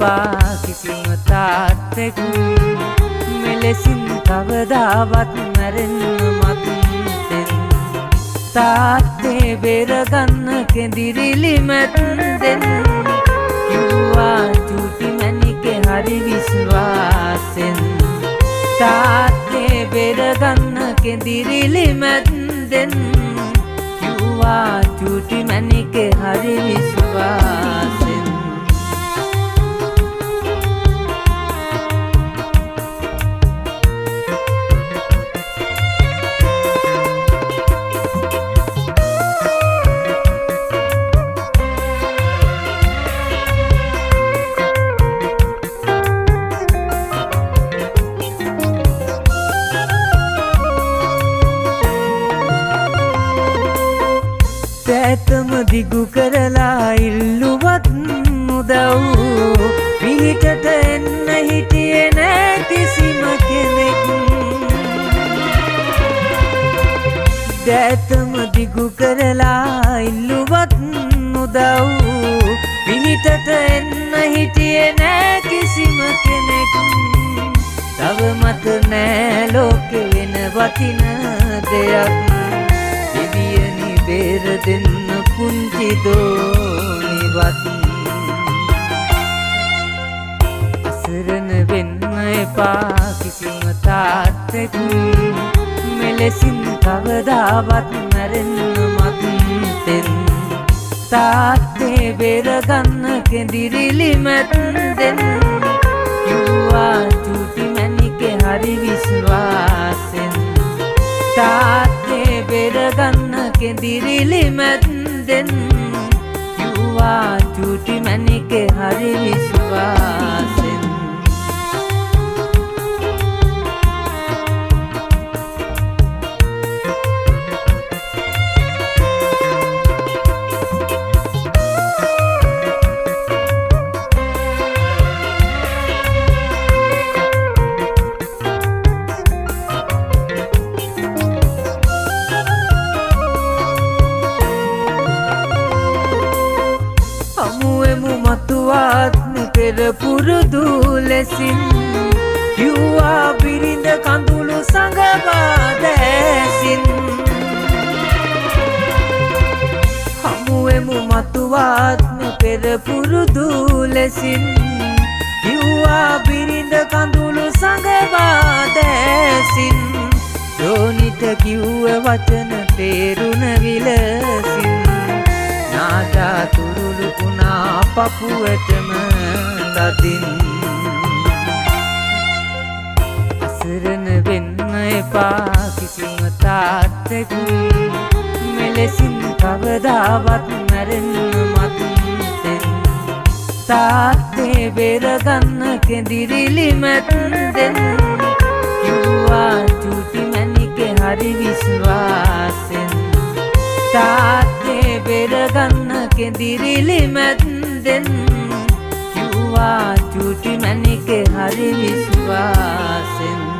එපා කිසිම තාත්තෙක් මෙලෙසින් කවදාවත් මැරෙන්න මත්තෙන් තාත්තේ බේරගන්න කෙඳිරිලි මැද්දෙන් කිව්වා චූටි මැණිකේ හරි විශ්වාසෙන් තාත්තේ බේරගන්න කෙඳිරිලි මැද්දෙන් කිව්වා චූටි මැණිකේ හරි විශ්වාසෙන් ඇතම දිගු කරලා ඉල්ලුවත් උදව් පිහිටට එන්න හිටියේ නෑ කිසිම කෙනෙක් ඇතම දිගු කරලා ඉල්ලුවත් උදව් පිහිටට එන්න හිටියේ නෑ කිසිම කෙනෙක් තව මත නෑ ලෝකෙ වෙන වටින දෙයක් බේර දෙන්න පුංචි දෝනිවත් අසරණ වෙන්න එපා කිසිම තාත්තෙක් මෙලෙසින් කවදාවත් මැරෙන්න මත්තෙන් තාත්තේ බේරගන්න කෙඳිරිලි මැද්දෙන් කිව්වා චූටි මැණිකේ හරි විශ්වාසෙන් තාත්තේ බේරගන්න කෙඳිරිලි මැද්දෙන් කිව්වා චූටි මැණිකේ හරි විශ්වාසෙන් මතුවාත්ම පෙර පුරුදු ලෙසින් කිව්වා බිරිඳ කඳුළු සඟවා දැසින් හමුවෙමු මතුවාත්ම පෙර පුරුදු ලෙසින් කිව්වා බිරිඳ කඳුළු සඟවා දැසින් දෝනිට කිව්ව වචන තේරුණ විලසින් නාදා තුරුළු පුනා පපුවටම ලදින් අසරණ වෙන්න එපා කිසිම තාත්තෙක් මෙලෙසින් කවදාවත් මැරෙන්න මත්තෙන් තාත්තේ බේරගන්න කෙඳිරිලි මැද්දෙන් කිව්වා චූටි මැණිකේ හරි විශ්වාසෙන් තාත්තේ බේරගන්න කෙඳිරිලි මැද්දෙන් කිව්වා චූටි මැණිකේ හරි විශ්වාසෙන්